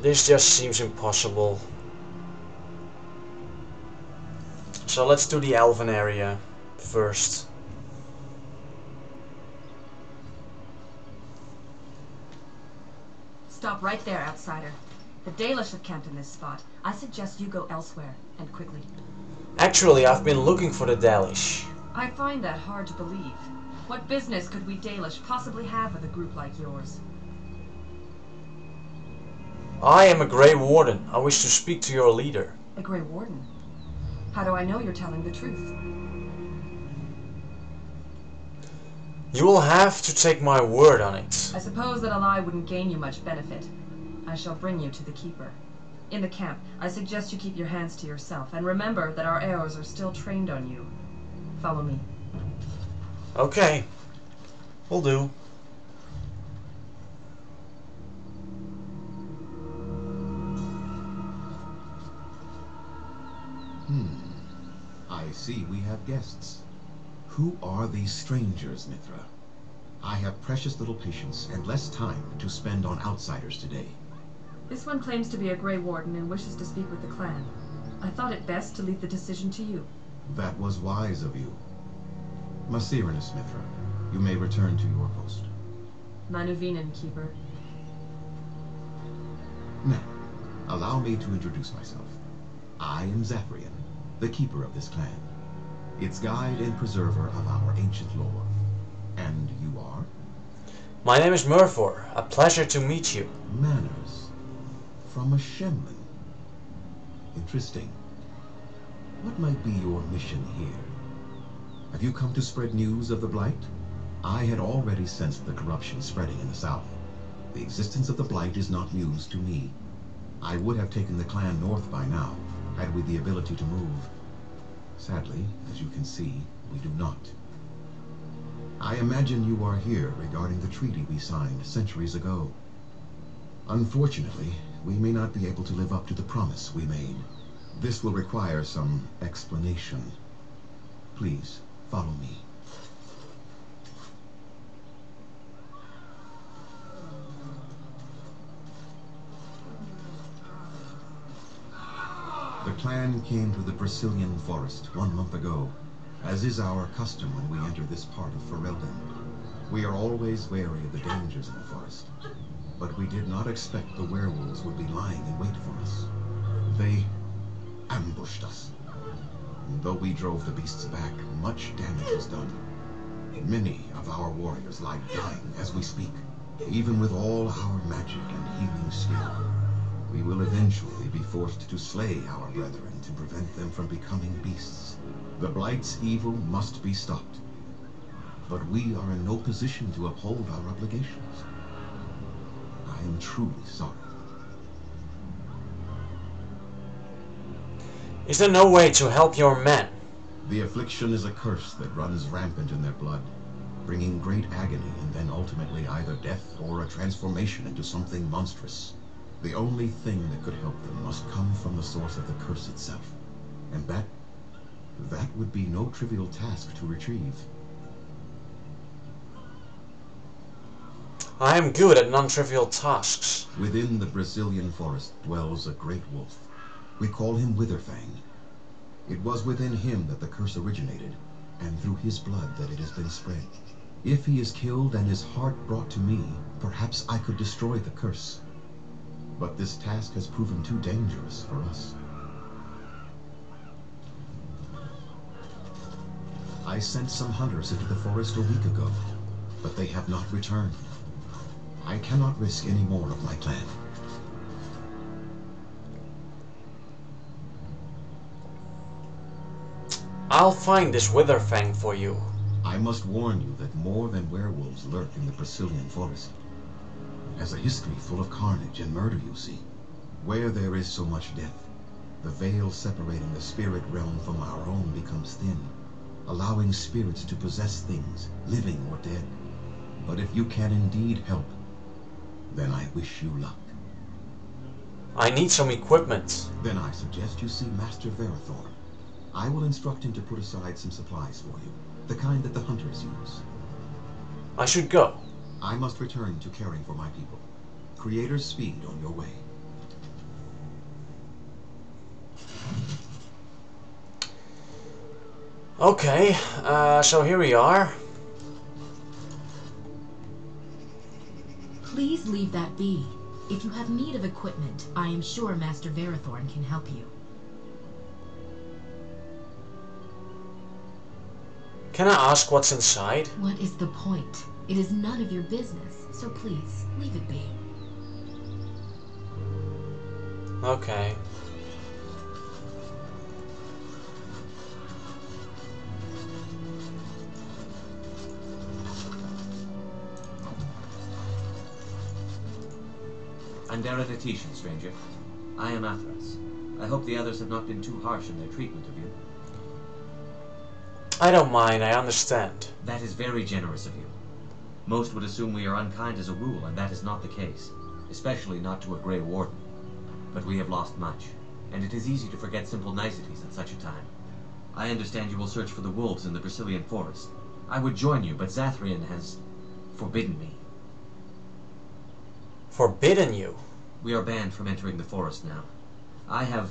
This just seems impossible. So let's do the Elven area first. Stop right there, outsider. The Dalish have camped in this spot. I suggest you go elsewhere, and quickly. Actually, I've been looking for the Dalish. I find that hard to believe. What business could we Dalish possibly have with a group like yours? I am a Grey Warden. I wish to speak to your leader. A Grey Warden? How do I know you're telling the truth? You will have to take my word on it. I suppose that a lie wouldn't gain you much benefit. I shall bring you to the Keeper. In the camp, I suggest you keep your hands to yourself, and remember that our arrows are still trained on you. Follow me. Okay. Will do. I see we have guests. Who are these strangers, Mithra? I have precious little patience and less time to spend on outsiders today. This one claims to be a Grey Warden and wishes to speak with the clan. I thought it best to leave the decision to you. That was wise of you. Masirinus, Mithra, you may return to your post. Manuvinen, Keeper. Now, allow me to introduce myself. I am Zafrian, the keeper of this clan, its guide and preserver of our ancient lore. And you are? My name is Murfor. A pleasure to meet you. Manners. From a Shemlin. Interesting. What might be your mission here? Have you come to spread news of the Blight? I had already sensed the corruption spreading in the south. The existence of the Blight is not news to me. I would have taken the clan north by now, had we the ability to move. Sadly, as you can see, we do not. I imagine you are here regarding the treaty we signed centuries ago. Unfortunately, we may not be able to live up to the promise we made. This will require some explanation. Please, follow me. The clan came to the Brazilian forest 1 month ago, as is our custom when we enter this part of Ferelden. We are always wary of the dangers in the forest, but we did not expect the werewolves would be lying in wait for us. They ambushed us. And though we drove the beasts back, much damage was done. Many of our warriors lie dying as we speak, even with all our magic and healing skill. We will eventually be forced to slay our brethren to prevent them from becoming beasts. The Blight's evil must be stopped. But we are in no position to uphold our obligations. I am truly sorry. Is there no way to help your men? The affliction is a curse that runs rampant in their blood, bringing great agony and then ultimately either death or a transformation into something monstrous. The only thing that could help them must come from the source of the curse itself. And that would be no trivial task to retrieve. I am good at non-trivial tasks. Within the Brazilian forest dwells a great wolf. We call him Witherfang. It was within him that the curse originated, and through his blood that it has been spread. If he is killed and his heart brought to me, perhaps I could destroy the curse. But this task has proven too dangerous for us. I sent some hunters into the forest a week ago, but they have not returned. I cannot risk any more of my clan. I'll find this Witherfang for you. I must warn you that more than werewolves lurk in the Brazilian forest. It has a history full of carnage and murder, you see. Where there is so much death, the veil separating the spirit realm from our own becomes thin, allowing spirits to possess things, living or dead. But if you can indeed help, then I wish you luck. I need some equipment. Then I suggest you see Master Verathorn. I will instruct him to put aside some supplies for you, the kind that the hunters use. I should go. I must return to caring for my people. Creator's speed on your way. Okay, so here we are. Please leave that be. If you have need of equipment, I am sure Master Verathorn can help you. Can I ask what's inside? What is the point? It is none of your business, so please, leave it be. Okay. Andera Natishan, stranger. I am Athras. I hope the others have not been too harsh in their treatment of you. I don't mind, I understand. That is very generous of you. Most would assume we are unkind as a rule, and that is not the case. Especially not to a Grey Warden. But we have lost much, and it is easy to forget simple niceties at such a time. I understand you will search for the wolves in the Brazilian forest. I would join you, but Zathrian has forbidden me. Forbidden you? We are banned from entering the forest now. I have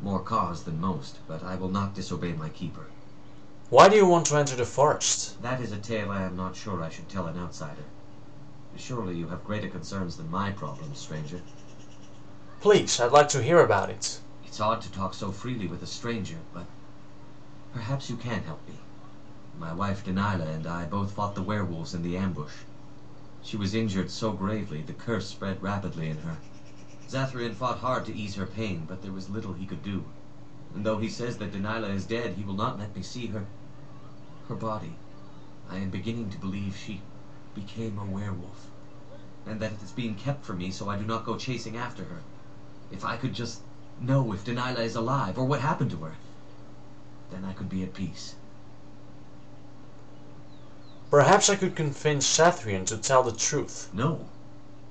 more cause than most, but I will not disobey my keeper. Why do you want to enter the forest? That is a tale I am not sure I should tell an outsider. Surely you have greater concerns than my problems, stranger. Please, I'd like to hear about it. It's odd to talk so freely with a stranger, but perhaps you can help me. My wife Daniela and I both fought the werewolves in the ambush. She was injured so gravely, the curse spread rapidly in her. Zathrian fought hard to ease her pain, but there was little he could do. And though he says that Daniela is dead, he will not let me see her body. I am beginning to believe she became a werewolf, and that it is being kept from me so I do not go chasing after her. If I could just know if Daniela is alive, or what happened to her, then I could be at peace. Perhaps I could convince Zathrian to tell the truth. No.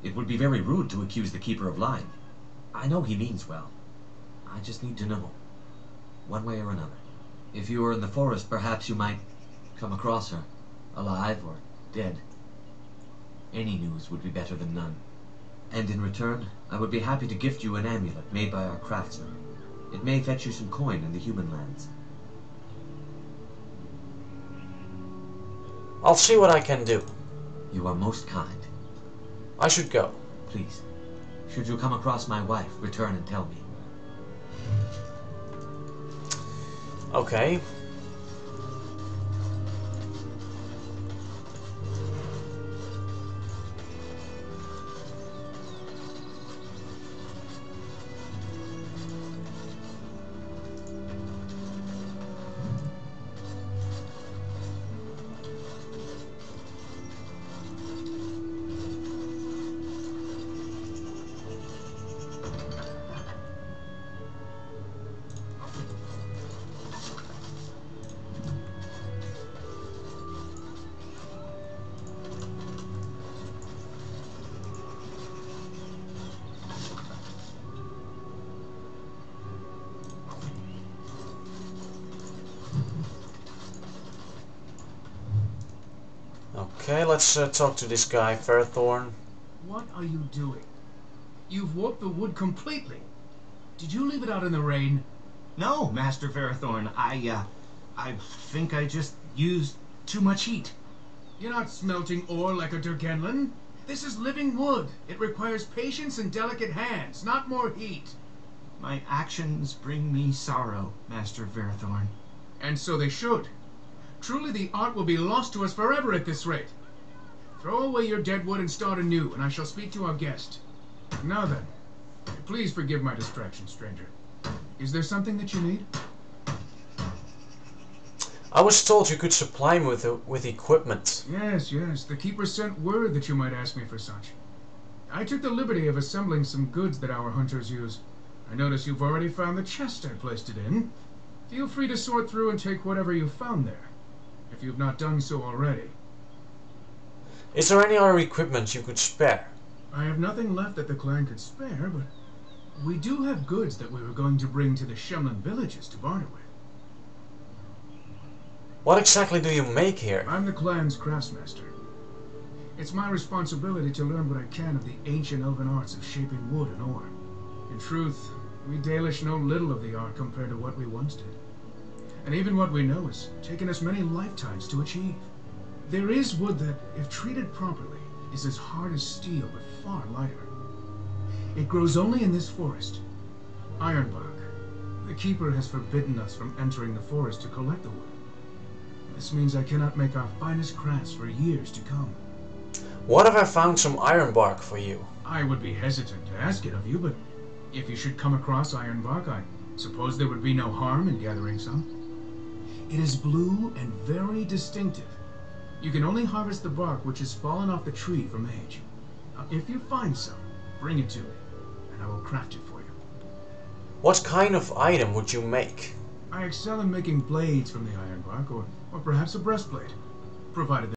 It would be very rude to accuse the Keeper of lying. I know he means well. I just need to know, one way or another. If you were in the forest, perhaps you might come across her, alive or dead. Any news would be better than none. And in return, I would be happy to gift you an amulet made by our craftsman. It may fetch you some coin in the human lands. I'll see what I can do. You are most kind. I should go. Please, should you come across my wife, return and tell me. Okay. Okay, let's talk to this guy, Verathorn. What are you doing? You've warped the wood completely. Did you leave it out in the rain? No, Master Verathorn. I think I just used too much heat. You're not smelting ore like a Durgenlin. This is living wood. It requires patience and delicate hands, not more heat. My actions bring me sorrow, Master Verathorn. And so they should. Truly the art will be lost to us forever at this rate. Throw away your dead wood and start anew, and I shall speak to our guest. Now then, please forgive my distraction, stranger. Is there something that you need? I was told you could supply me with equipment. Yes, the Keeper sent word that you might ask me for such. I took the liberty of assembling some goods that our hunters use. I notice you've already found the chest I placed it in. Feel free to sort through and take whatever you've found there, if you've not done so already. Is there any other equipment you could spare? I have nothing left that the clan could spare, but we do have goods that we were going to bring to the Shemlin villages to barter with. What exactly do you make here? I'm the clan's craftsmaster. It's my responsibility to learn what I can of the ancient elven arts of shaping wood and ore. In truth, we Dalish know little of the art compared to what we once did. And even what we know has taken us many lifetimes to achieve. There is wood that, if treated properly, is as hard as steel but far lighter. It grows only in this forest. Ironbark. The Keeper has forbidden us from entering the forest to collect the wood. This means I cannot make our finest crafts for years to come. What if I found some ironbark for you? I would be hesitant to ask it of you, but if you should come across ironbark, I suppose there would be no harm in gathering some. It is blue and very distinctive. You can only harvest the bark which has fallen off the tree from age. Now, if you find some, bring it to me, and I will craft it for you. What kind of item would you make? I excel in making blades from the ironbark, or perhaps a breastplate, provided